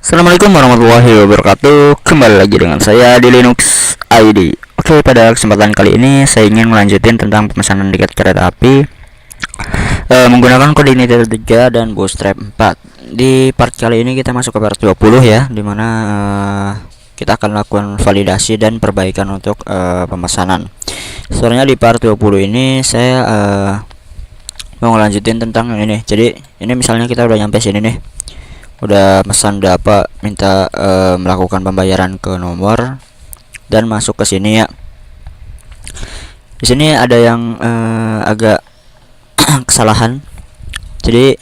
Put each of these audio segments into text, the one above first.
Assalamualaikum warahmatullahi wabarakatuh. Kembali lagi dengan saya di Linux ID. Oke, pada kesempatan kali ini saya ingin melanjutin tentang pemesanan tiket kereta api menggunakan koordinator 3 dan bootstrap 4. Di part kali ini kita masuk ke part 20 ya, dimana kita akan lakukan validasi dan perbaikan untuk pemesanan. Sebenarnya di part 20 ini saya mau ngelanjutin tentang ini. Jadi ini misalnya kita udah nyampe sini nih, udah pesan, udah apa, minta melakukan pembayaran ke nomor dan masuk ke sini ya. Di sini ada yang agak kesalahan. Jadi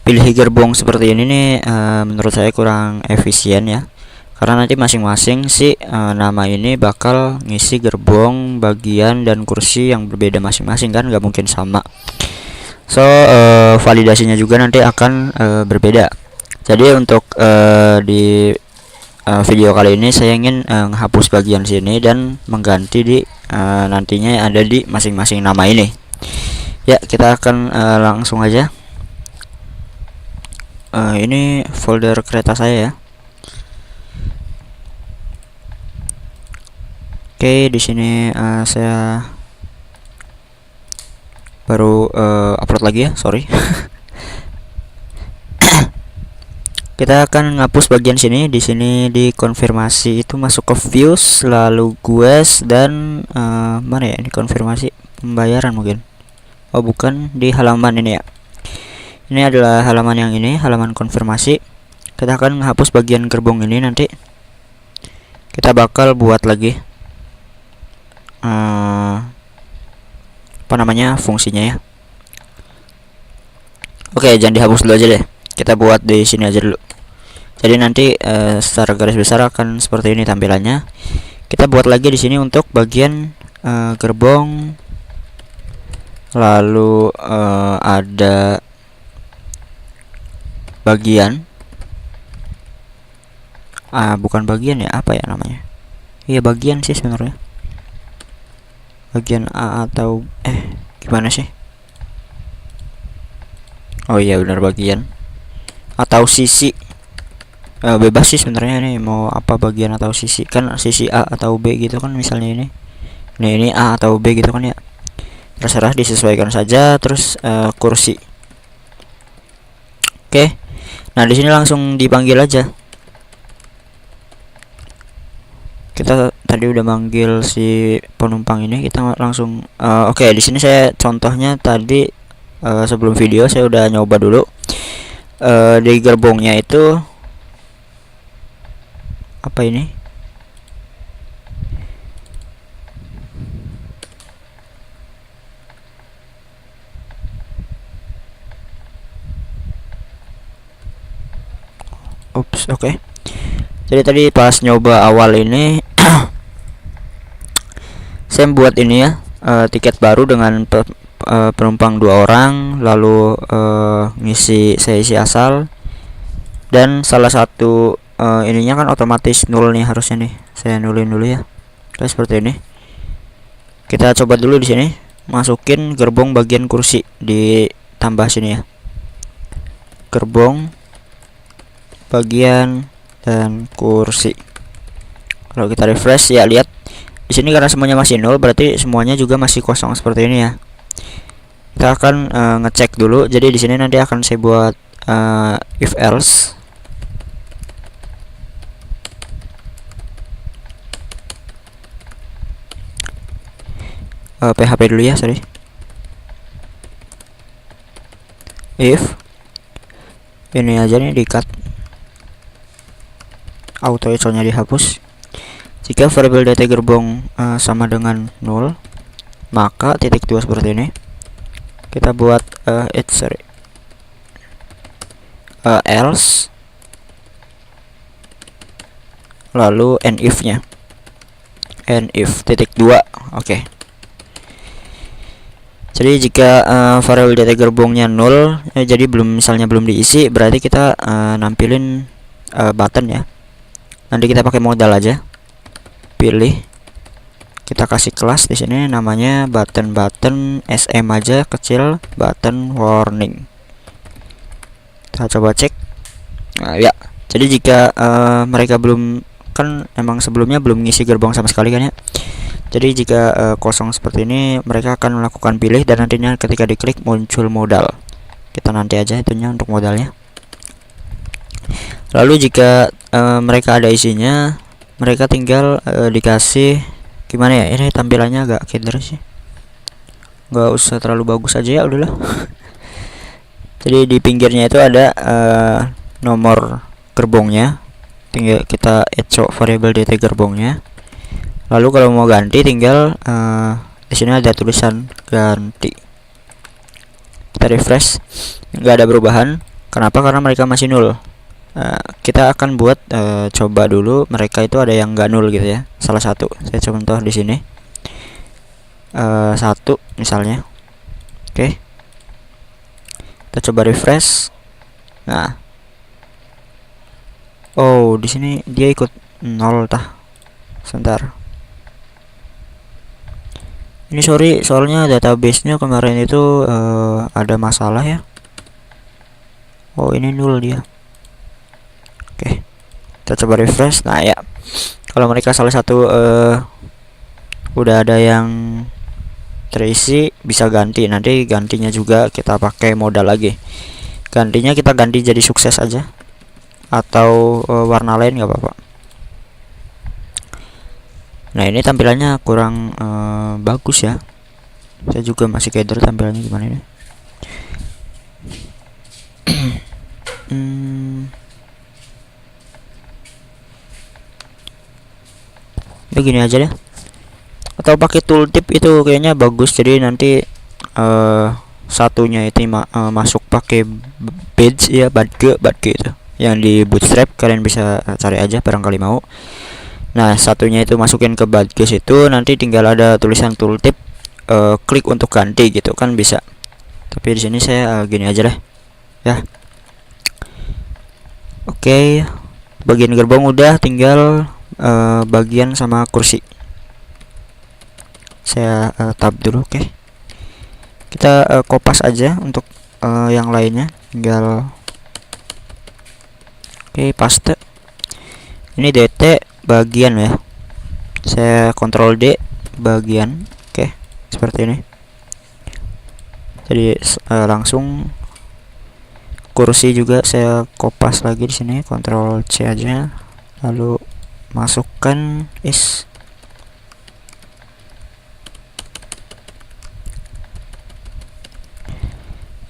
pilih gerbong seperti ini nih, menurut saya kurang efisien ya, karena nanti masing-masing si nama ini bakal ngisi gerbong, bagian dan kursi yang berbeda masing-masing, kan nggak mungkin sama. So validasinya juga nanti akan berbeda. Jadi untuk di video kali ini saya ingin menghapus bagian sini dan mengganti di nantinya ada di masing-masing nama ini. Ya, kita akan langsung aja. Ini folder kereta saya ya. Oke, di sini saya baru upload lagi ya, sorry. Kita akan ngapus bagian sini. Di sini di konfirmasi itu masuk ke views, lalu gues, dan mana ya ini konfirmasi pembayaran mungkin. Oh bukan, di halaman ini ya. Ini adalah halaman yang ini, halaman konfirmasi. Kita akan menghapus bagian gerbong ini, nanti kita bakal buat lagi apa namanya fungsinya ya. Oke, jangan dihapus dulu aja deh, kita buat di sini aja dulu. Jadi nanti secara garis besar akan seperti ini tampilannya. Kita buat lagi di sini untuk bagian gerbong, lalu ada bagian bukan bagian ya, apa ya namanya? Iya bagian sih sebenarnya. Bagian A atau gimana sih? Oh iya benar, bagian atau sisi. Bebas sih sebenarnya nih mau apa bagian atau sisi, kan sisi A atau B gitu kan, misalnya ini A atau B gitu kan ya, terserah disesuaikan saja. Terus kursi. Oke, nah di sini langsung dipanggil aja. Kita tadi udah manggil si penumpang ini, kita langsung oke, di sini saya contohnya tadi sebelum video saya udah nyoba dulu di gerbongnya itu apa ini, ups. Oke, jadi tadi pas nyoba awal ini saya buat ini ya, tiket baru dengan penumpang 2 orang, lalu saya isi asal, dan salah satu ininya kan otomatis nol nih harusnya nih, saya nulin dulu ya. Oke, seperti ini. Kita coba dulu di sini, masukin gerbong bagian kursi, ditambah sini ya, gerbong bagian dan kursi. Kalau kita refresh ya, lihat di sini karena semuanya masih nol, berarti semuanya juga masih kosong seperti ini ya. Kita akan ngecek dulu. Jadi di sini nanti akan saya buat if else. PHP dulu ya, sorry. If ini aja nih di cut, auto nya dihapus. Jika variabel data gerbong sama dengan 0, maka titik 2 seperti ini. Kita buat else, lalu end if nya, end if titik 2. Oke. Jadi jika variabel data gerbongnya 0, jadi misalnya belum diisi, berarti kita nampilin button ya. Nanti kita pakai modal aja. Pilih, kita kasih kelas di sini namanya button sm aja, kecil, button warning. Kita coba cek. Nah, ya, Jadi jika mereka belum, kan emang sebelumnya belum ngisi gerbong sama sekali kan ya. Jadi jika kosong seperti ini, mereka akan melakukan pilih dan nantinya ketika diklik muncul modal. Kita nanti aja itunya untuk modalnya. Lalu jika mereka ada isinya, mereka tinggal dikasih gimana ya, ini tampilannya agak keder sih, nggak usah terlalu bagus aja ya udahlah. Jadi di pinggirnya itu ada nomor gerbongnya, tinggal kita echo variable dt gerbongnya. Lalu kalau mau ganti tinggal di sini ada tulisan ganti, kita refresh, nggak ada perubahan. Kenapa? Karena mereka masih nol. Kita akan buat coba dulu mereka itu ada yang nggak nol gitu ya. Salah satu saya contoh di sini, 1 misalnya. Oke, kita coba refresh. Nah, oh di sini dia ikut 0 tah. Sebentar, ini sorry soalnya database-nya kemarin itu ada masalah ya. Oh ini nol dia. Oke, kita coba refresh. Nah ya, kalau mereka salah satu udah ada yang terisi, bisa ganti. Nanti gantinya juga kita pakai modal lagi. Gantinya kita ganti jadi sukses aja, atau warna lain nggak apa-apa. Nah ini tampilannya kurang bagus ya. Saya juga masih keder tampilannya gimana ini. Begini aja deh, atau pakai tooltip itu kayaknya bagus. Jadi nanti satunya itu masuk pakai badge ya, badge itu yang di Bootstrap, kalian bisa cari aja barangkali mau. Nah satunya itu masukin ke badge itu, nanti tinggal ada tulisan tooltip, klik untuk ganti gitu kan bisa. Tapi di sini saya gini aja deh ya. Oke, bagian gerbong udah, tinggal bagian sama kursi. Saya tab dulu. Oke, kita kopas aja untuk yang lainnya, tinggal paste. Ini dt bagian ya, saya Ctrl D bagian. Oke, seperti ini. Jadi langsung kursi juga saya kopas lagi di sini, Ctrl C aja, lalu masukkan is.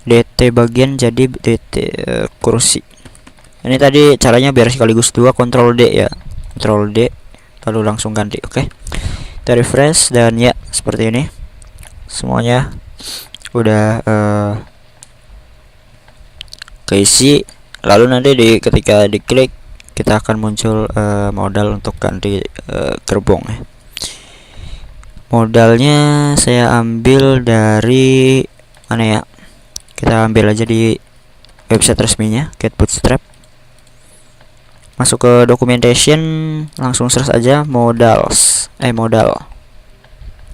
DT bagian jadi DT kursi. Ini tadi caranya biar sekaligus 2, Ctrl D ya, Ctrl D lalu langsung ganti. Oke, kita refresh dan ya seperti ini semuanya udah keisi. Lalu nanti ketika diklik kita akan muncul modal untuk ganti gerbong ya. Modalnya saya ambil dari mana ya, kita ambil aja di website resminya Get Bootstrap. Masuk ke documentation, langsung search aja modal,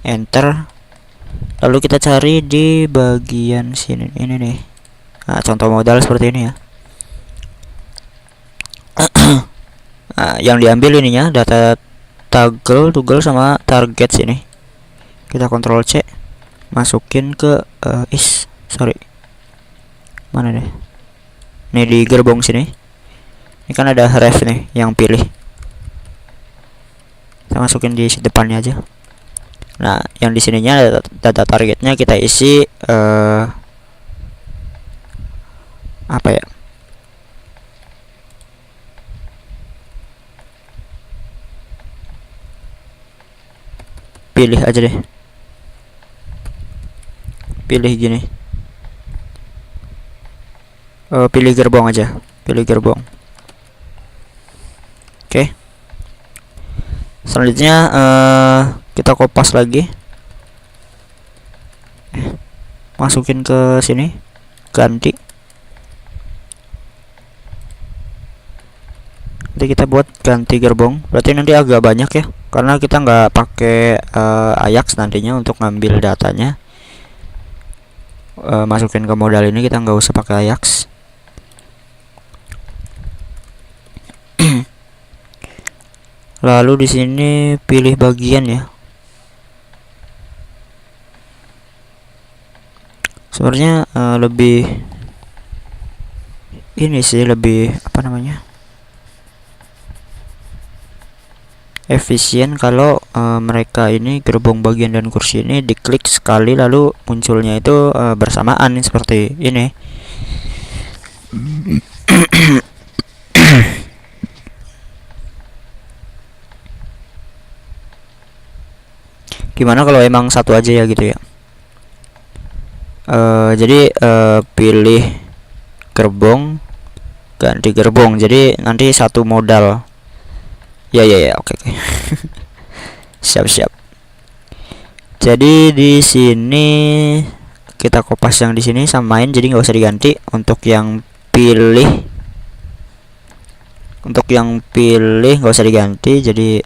enter. Lalu kita cari di bagian sini, ini nih. Nah, contoh modal seperti ini ya. Nah, yang diambil ininya data toggle sama target sini. Kita Ctrl C, masukin ke mana deh? Nih di gerbong sini. Ini kan ada ref nih yang pilih. Kita masukin di depannya aja. Nah, yang di sininya data targetnya kita isi apa ya? Pilih aja deh. Pilih gini. Pilih gerbong aja. Pilih gerbong. Oke. Selanjutnya kita kopas lagi. Masukin ke sini. Ganti. Nanti kita buat ganti gerbong. Berarti nanti agak banyak ya, karena kita nggak pakai Ajax nantinya untuk ngambil datanya. Masukin ke modal ini kita nggak usah pakai Ajax. Lalu di sini pilih bagian ya. Sebenarnya lebih ini sih, lebih apa namanya, efisien kalau mereka ini gerbong bagian dan kursi ini diklik sekali lalu munculnya itu bersamaan seperti ini. Gimana kalau emang satu aja ya gitu ya. Jadi pilih gerbong, ganti gerbong, jadi nanti satu modal. Ya, oke. Siap. Jadi di sini kita kopas yang di sini samain, jadi nggak usah diganti. Untuk yang pilih nggak usah diganti, jadi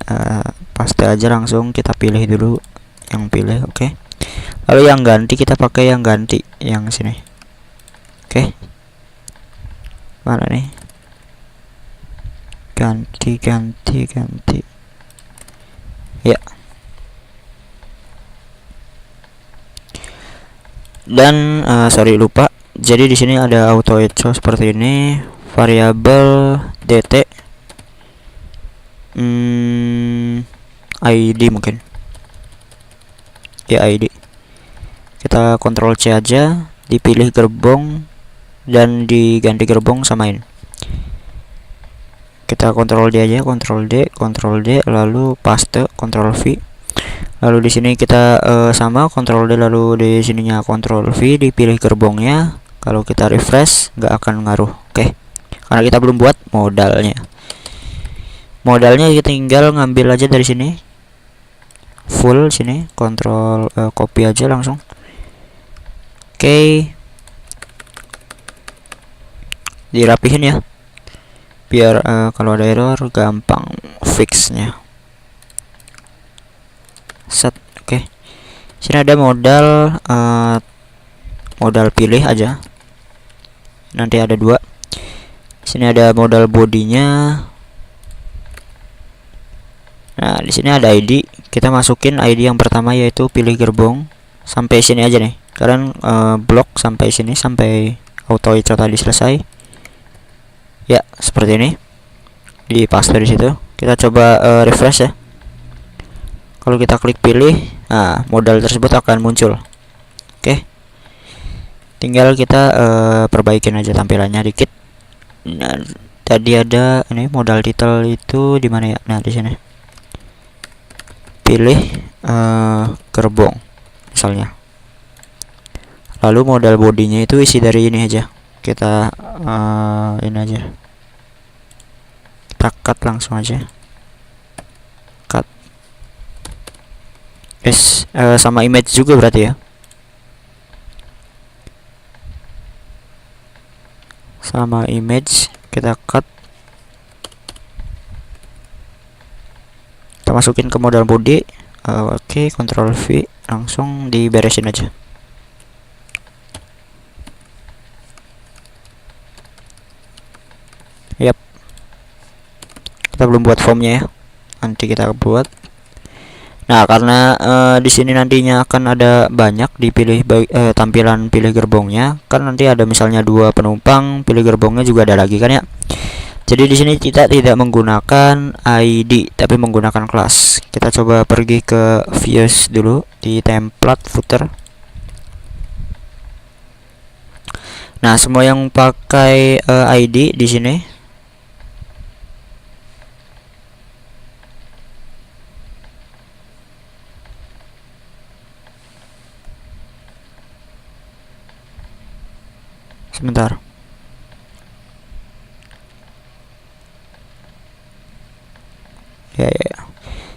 paste aja langsung, kita pilih dulu yang pilih, oke. Lalu yang ganti kita pakai yang ganti yang sini, oke. Mana nih, ganti ya. Dan sorry lupa, jadi di sini ada auto echo seperti ini, variabel dt ID mungkin ya, ID kita Ctrl C aja, dipilih gerbong dan diganti gerbong samain. Kita Ctrl D aja, Ctrl D lalu paste, Ctrl V. Lalu di sini kita sama Ctrl D, lalu di sininya Ctrl V, dipilih gerbongnya. Kalau kita refresh nggak akan ngaruh, oke. Karena kita belum buat modalnya. Modalnya kita tinggal ngambil aja dari sini. Full sini, Ctrl copy aja langsung. Oke. Dirapihin ya, biar kalau ada error gampang fixnya. Set, oke. Sini ada modal modal pilih aja. Nanti ada dua. Sini ada modal bodinya. Nah, di sini ada ID. Kita masukin ID yang pertama yaitu pilih gerbong. Sampai sini aja nih. Kalian blok sampai sini, sampai auto echo tadi selesai. Ya, seperti ini. Di paste di situ. Kita coba refresh ya. Kalau kita klik pilih, nah modal tersebut akan muncul. Oke. Tinggal kita perbaikin aja tampilannya dikit. Nah, tadi ada ini modal title itu di mana ya? Nah, di sini. Pilih gerbong misalnya. Lalu modal bodinya itu isi dari ini aja. Kita ini aja. Kita cut langsung aja. Cut. Yes, sama image juga berarti ya. Sama image kita cut. Kita masukin ke modal body. Oke, Ctrl V, langsung diberesin aja. Yap. Kita belum buat formnya ya. Nanti kita buat. Nah, karena di sini nantinya akan ada banyak dipilih tampilan pilih gerbongnya. Kan nanti ada misalnya 2 penumpang, pilih gerbongnya juga ada lagi kan ya. Jadi di sini kita tidak menggunakan ID tapi menggunakan kelas. Kita coba pergi ke views dulu di template footer. Nah, semua yang pakai ID di sini. Sebentar. Ya.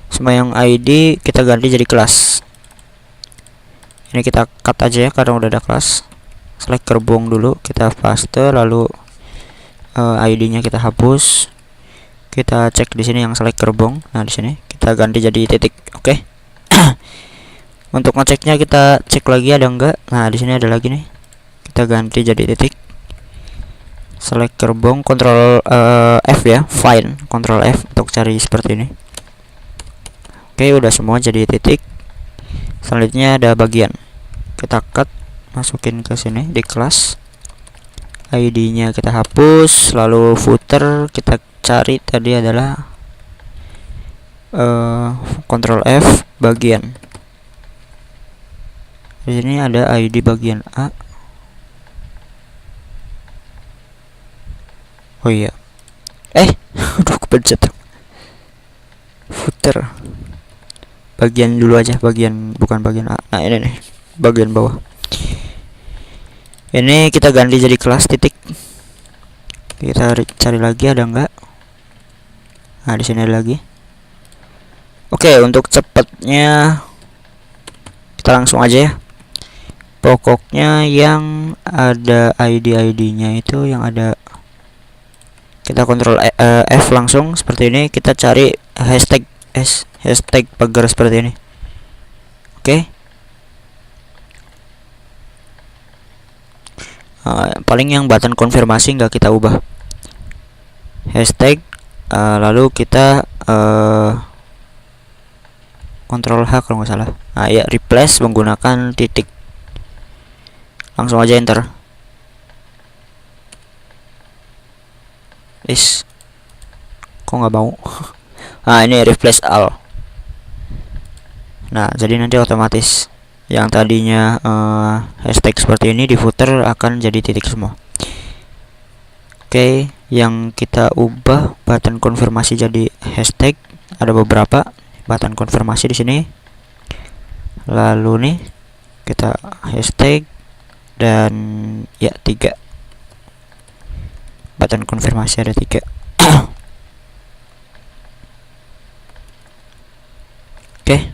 Semua yang ID kita ganti jadi kelas. Ini kita cut aja ya karena udah ada kelas. Select gerbong dulu, kita paste, lalu ID-nya kita hapus. Kita cek di sini yang select gerbong. Nah, di sini kita ganti jadi titik. Oke. Untuk ngeceknya kita cek lagi ada enggak. Nah, di sini ada lagi nih. Kita ganti jadi titik. Select gerbong, Ctrl F ya, find, Ctrl F untuk cari seperti ini. Oke, udah semua jadi titik. Selanjutnya ada bagian, kita cut, masukin ke sini di kelas. ID-nya kita hapus, lalu footer kita cari tadi adalah Ctrl F bagian. Di sini ada ID bagian A. Oh iya. Aduh, kepencet. Footer. Bagian dulu aja, bukan bagian A. Nah, ini nih, bagian bawah. Ini kita ganti jadi kelas titik. Kita cari lagi ada enggak? Nah, di sini ada lagi. Oke, untuk cepatnya kita langsung aja ya. Pokoknya yang ada ID-nya itu yang ada, kita Ctrl F langsung seperti ini. Kita cari hashtag pagar seperti ini. Oke. Paling yang button konfirmasi nggak kita ubah. Hashtag, lalu kita Ctrl H kalau nggak salah. Nah ya, replace menggunakan titik. Langsung aja enter. Kok nggak mau? Nah, ini replace all. Nah, jadi nanti otomatis yang tadinya hashtag seperti ini di footer akan jadi titik semua. Oke, yang kita ubah button konfirmasi jadi hashtag. Ada beberapa button konfirmasi di sini. Lalu nih kita hashtag dan ya 3 button konfirmasi, ada 3. Oke.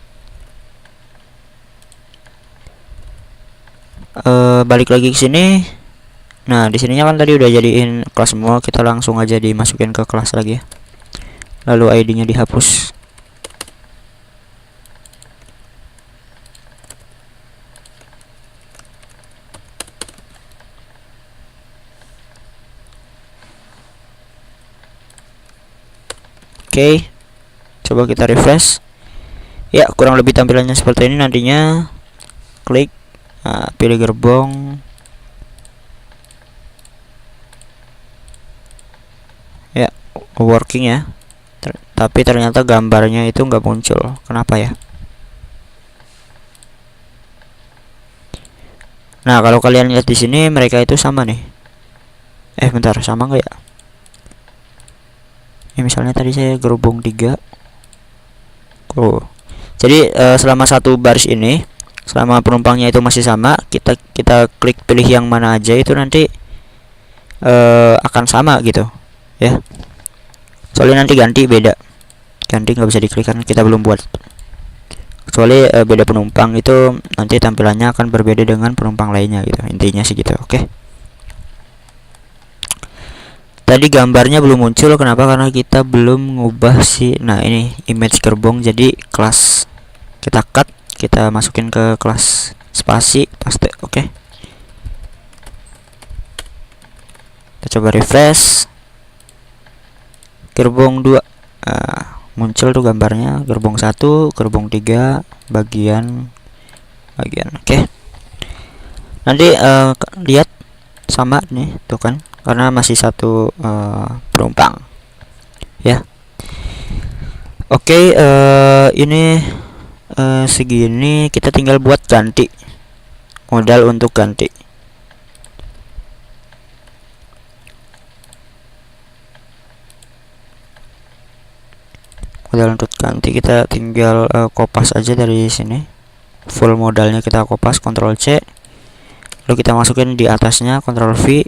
Balik lagi ke sini. Nah, di sininya kan tadi udah jadiin kelas semua, kita langsung aja dimasukin ke kelas lagi ya. Lalu ID-nya dihapus. Oke, coba kita refresh. Ya, kurang lebih tampilannya seperti ini nantinya. Klik, pilih gerbong. Ya, working ya. Tapi ternyata gambarnya itu nggak muncul. Kenapa ya? Nah, kalau kalian lihat di sini mereka itu sama nih. Bentar, sama nggak ya? Ya, misalnya tadi saya gerbong 3. Jadi selama satu baris ini, selama penumpangnya itu masih sama, kita klik pilih yang mana aja itu nanti akan sama gitu ya. Soalnya nanti ganti nggak bisa diklik karena kita belum buat. Kecuali beda penumpang itu nanti tampilannya akan berbeda dengan penumpang lainnya gitu. Intinya sih gitu. Oke. Tadi gambarnya belum muncul, kenapa? Karena kita belum ngubah nah ini image gerbong jadi kelas. Kita cut, kita masukin ke kelas spasi paste. Oke. Kita coba refresh. Gerbong 2 muncul tuh gambarnya, gerbong 1, gerbong 3, bagian. Oke. Nanti lihat sama nih tuh kan, karena masih satu penumpang ya. Oke, ini segini, kita tinggal buat ganti modal. Untuk ganti modal, kita tinggal kopas aja dari sini. Full modalnya kita kopas, Ctrl C, lalu kita masukin di atasnya, Ctrl V.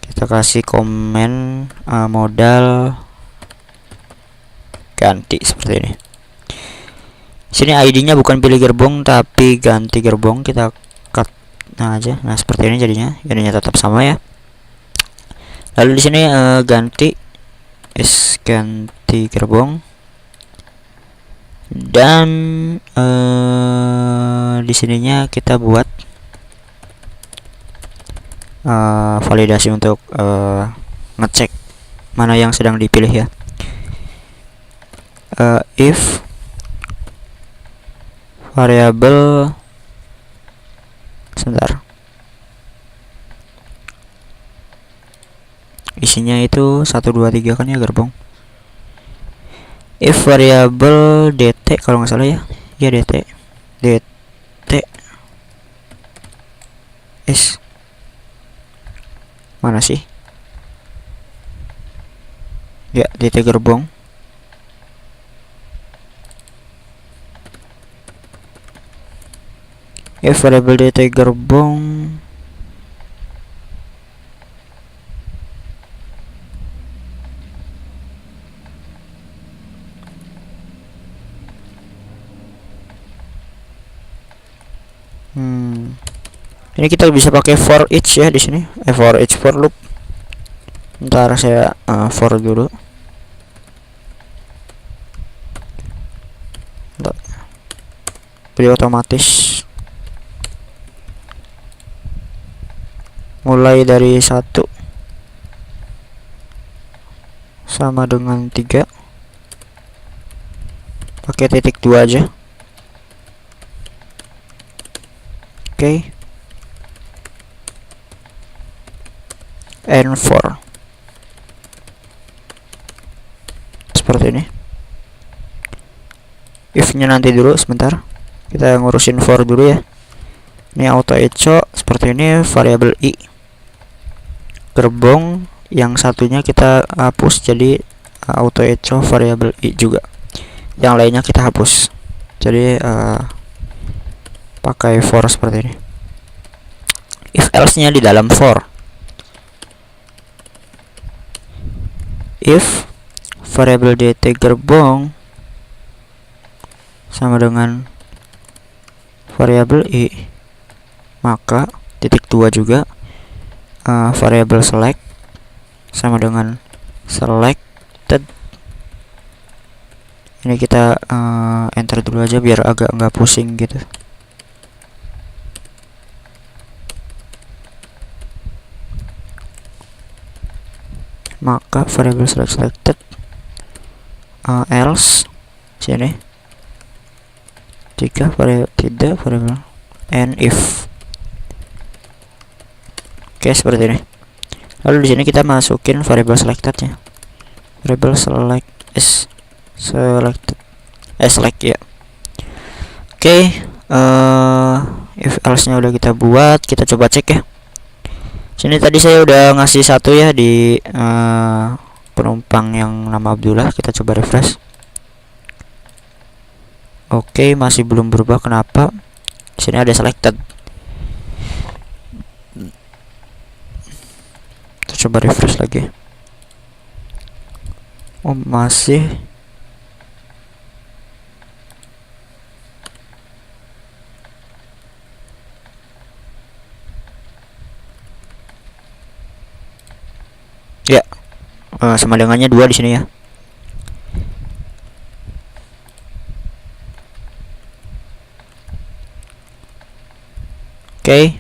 Kita kasih komen modal ganti seperti ini. Sini ID-nya bukan pilih gerbong tapi ganti gerbong, kita cut aja. Nah, seperti ini jadinya tetap sama ya. Lalu di sini ganti gerbong, dan di sininya kita buat validasi untuk ngecek mana yang sedang dipilih ya. If variabel, sebentar, isinya itu 1 2 3 kan ya gerbong. If variabel dt kalau nggak salah ya, ya dt is mana sih ya, dt gerbong if variable dt gerbong ini kita bisa pakai for each ya di sini, for each for loop. Ntar saya for dulu. Beri otomatis mulai dari 1 sama dengan 3, pakai titik 2 aja. Oke. And 4 seperti ini. If nya nanti dulu sebentar, kita ngurusin for dulu ya. Ini auto echo seperti ini, variabel i gerbong yang satunya kita hapus jadi auto echo variabel i juga, yang lainnya kita hapus jadi pakai for seperti ini. If else nya di dalam for, if variabel dt gerbong sama dengan variabel i, maka titik 2 juga variabel select sama dengan selected. Ini kita enter dulu aja biar agak nggak pusing gitu. Maka variabel select selected, else sini 3 variabel and if. Oke, seperti ini. Lalu di sini kita masukin variabel selectednya, variabel select is selected select ya. Oke, if else nya udah kita buat, kita coba cek ya. Sini tadi saya udah ngasih 1 ya di penumpang yang nama Abdullah. Kita coba refresh. Oke, masih belum berubah. Kenapa? Di sini ada selected. Kita coba refresh lagi. Oh, masih. Ya, sama dengannya 2 di sini ya. Oke,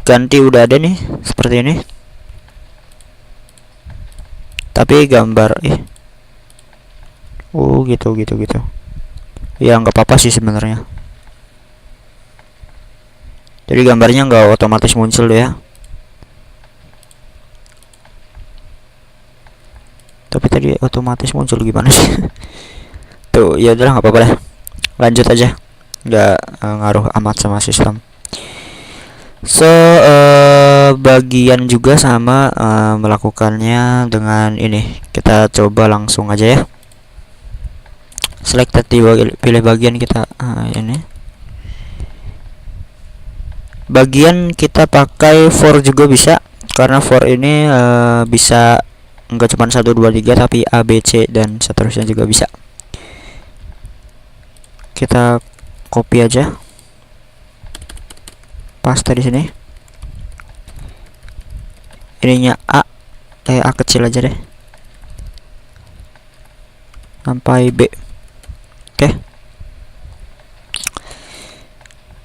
ganti udah ada nih seperti ini. Tapi gambar gitu. Ya nggak apa-apa sih sebenarnya. Jadi gambarnya nggak otomatis muncul ya. Tapi tadi otomatis muncul gimana sih? Tuh, ya udah nggak apa-apa lah. Lanjut aja. Nggak ngaruh amat sama sistem. So bagian juga sama melakukannya dengan ini. Kita coba langsung aja ya. Selected, pilih bagian kita ini. Bagian kita pakai for juga bisa, karena for ini bisa enggak cuma 1 2 3 tapi A B C dan seterusnya juga bisa. Kita copy aja, paste di sini. Ininya A kecil aja deh sampai B.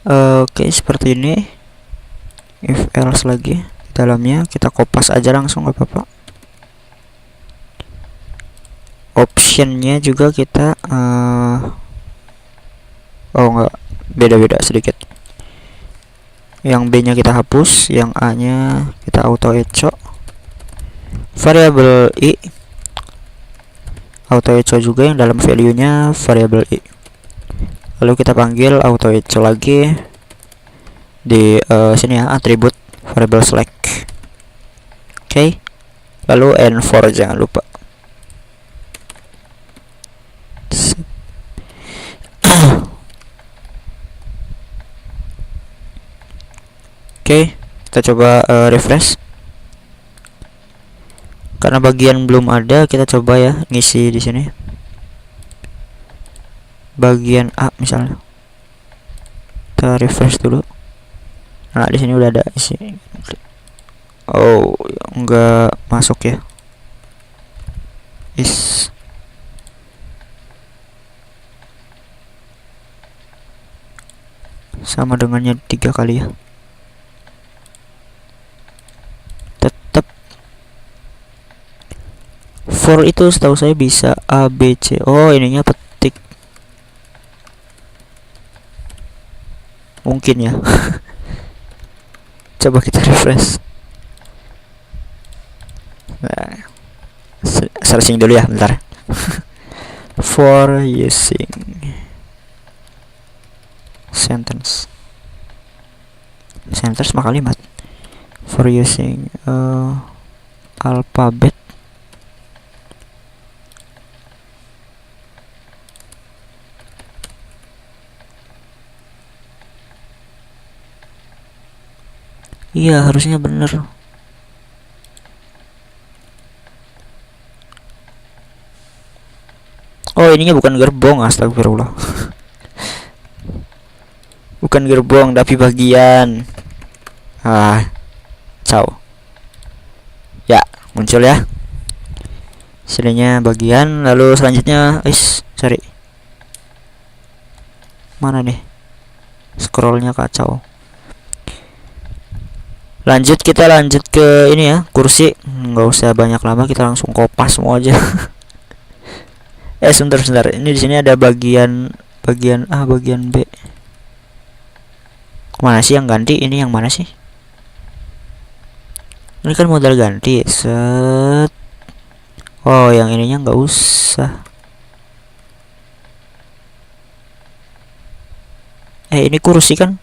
Oke, seperti ini. If else lagi di dalamnya kita kopas aja langsung, nggak apa-apa. Optionnya juga kita Oh enggak, beda-beda sedikit. Yang B nya kita hapus, yang A nya kita auto echo. Variabel I auto echo juga, yang dalam value nya variabel I. Lalu kita panggil auto echo lagi di sini ya, atribut variable select. Oke. Lalu N4 jangan lupa. Oke, kita coba refresh. Karena bagian belum ada, kita coba ya ngisi di sini. Bagian A misalnya. Kita refresh dulu. Nah, di sini udah ada isi. Oh, enggak masuk ya. Sama dengannya 3 kali ya. Tetap for itu setahu saya bisa A B C. Oh, ininya petik. Mungkin ya. Coba kita refresh. Nah, searching dulu ya bentar. For using sentence mah kalimat. For using alphabet. Iya, harusnya bener. Oh, ininya bukan gerbong, astagfirullah. Bukan gerbong tapi bagian. Ciao. Ya, muncul ya. Sininya bagian, lalu selanjutnya sorry. Mana nih? Scrollnya kacau. Kita lanjut ke ini ya, kursi. Nggak usah banyak lama, kita langsung kopas semua aja. Sebentar. Ini di sini ada bagian A, bagian B. Mana sih yang ganti? Ini yang mana sih? Ini kan modal ganti. Set. Oh, yang ininya nggak usah. Ini kursi kan?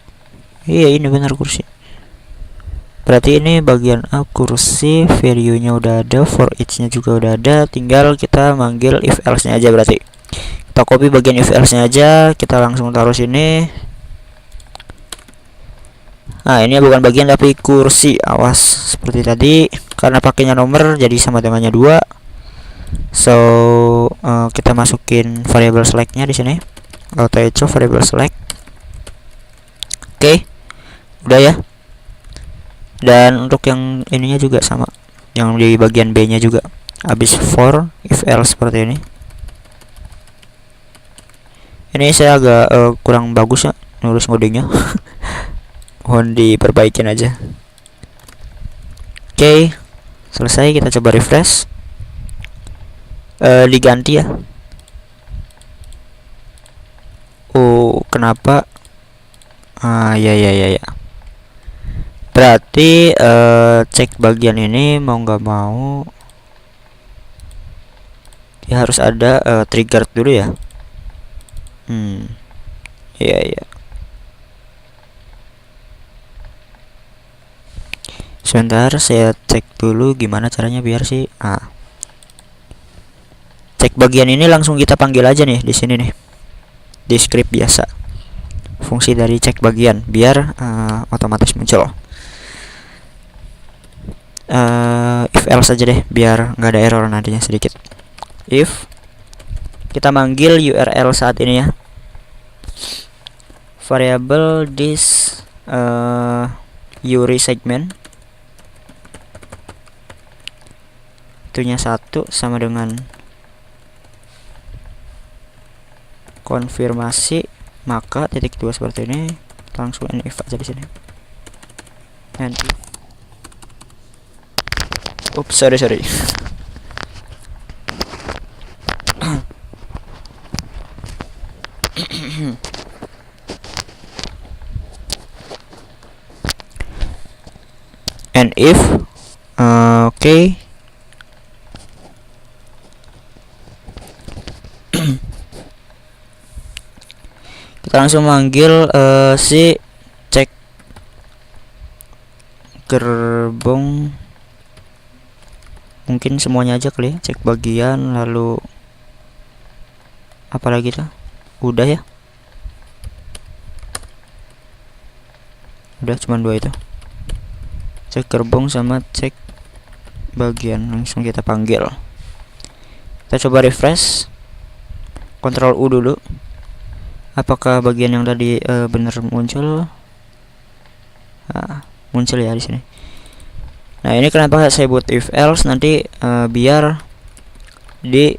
Iya, ini benar kursi. Berarti ini bagian A kursi, value-nya udah ada, for each-nya juga udah ada, tinggal kita manggil if else-nya aja berarti. Kita copy bagian if else-nya aja, kita langsung taruh sini. Nah, ini bukan bagian tapi kursi, awas seperti tadi, karena pakainya nomor jadi sama dengannya 2. So, kita masukin variable select-nya di sini. Auto echo variable select. Oke. Udah ya. Dan untuk yang ininya juga sama, yang di bagian B nya juga habis for if else seperti ini. Ini saya agak kurang bagus ya nulis ngodingnya. Mohon diperbaikin aja. Oke, selesai. Kita coba refresh. Diganti ya. Oh, kenapa? Ya. Berarti cek bagian ini mau nggak mau ya harus ada trigger dulu ya. Iya. Sebentar, saya cek dulu gimana caranya biar sih. Cek bagian ini langsung kita panggil aja nih di sini nih. Di script biasa. Fungsi dari cek bagian biar otomatis muncul. If else aja deh biar nggak ada error nantinya sedikit. If kita manggil URL saat ini ya, variable this URI segment itunya 1 sama dengan konfirmasi maka -2 seperti ini. Langsung if aja di sini. Nanti sorry. and if. Oke. Kita langsung manggil si cek gerbong, mungkin semuanya aja kali ya, cek bagian, lalu apalagi tuh, udah ya, udah cuman 2 itu, cek gerbong sama cek bagian. Langsung kita panggil, kita coba refresh, Ctrl U dulu, apakah bagian yang tadi bener muncul? Muncul ya di sini. Nah, ini kenapa saya buat if else, nanti biar di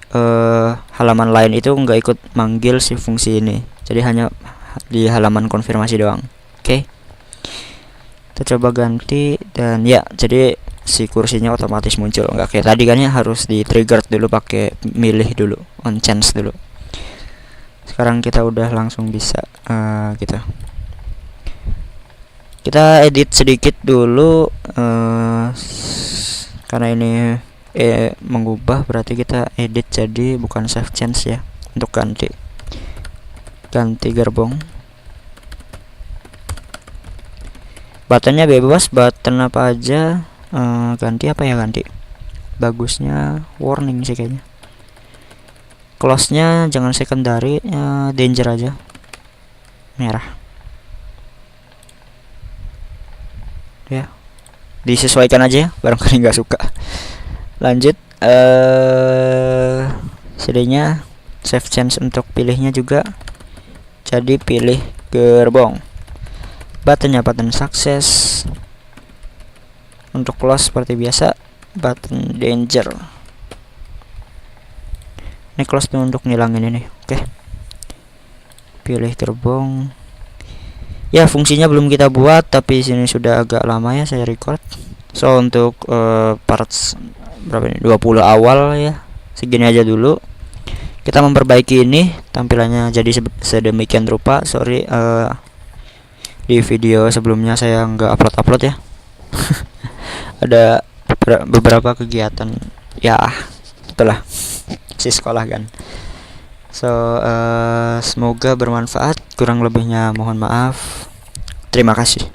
halaman lain itu nggak ikut manggil si fungsi ini, jadi hanya di halaman konfirmasi doang. Oke. Kita coba ganti, dan ya, jadi si kursinya otomatis muncul, nggak kayak tadi kan ya, harus di trigger dulu pakai milih dulu, on chance dulu. Sekarang kita udah langsung bisa gitu. Kita edit sedikit dulu karena ini mengubah, berarti kita edit jadi bukan save change ya, untuk ganti gerbong. Buttonnya bebas, button apa aja. Ganti apa ya, ganti bagusnya warning sih kayaknya. Close nya jangan secondary, danger aja, merah ya, disesuaikan aja ya, barangkali nggak suka. Lanjut, CD-nya save change, untuk pilihnya juga jadi pilih gerbong. Buttonnya button sukses, untuk close seperti biasa button danger. Ini close tuh untuk ngilangin ini. Oke. Pilih gerbong. Ya, fungsinya belum kita buat, tapi sini sudah agak lama ya saya record. So untuk parts berapa ini, 20 awal ya, segini aja dulu. Kita memperbaiki ini, tampilannya jadi sedemikian rupa. Sorry, di video sebelumnya saya nggak upload ya. Ada beberapa kegiatan ya, itulah si sekolah kan. So semoga bermanfaat, kurang lebihnya mohon maaf. Terima kasih.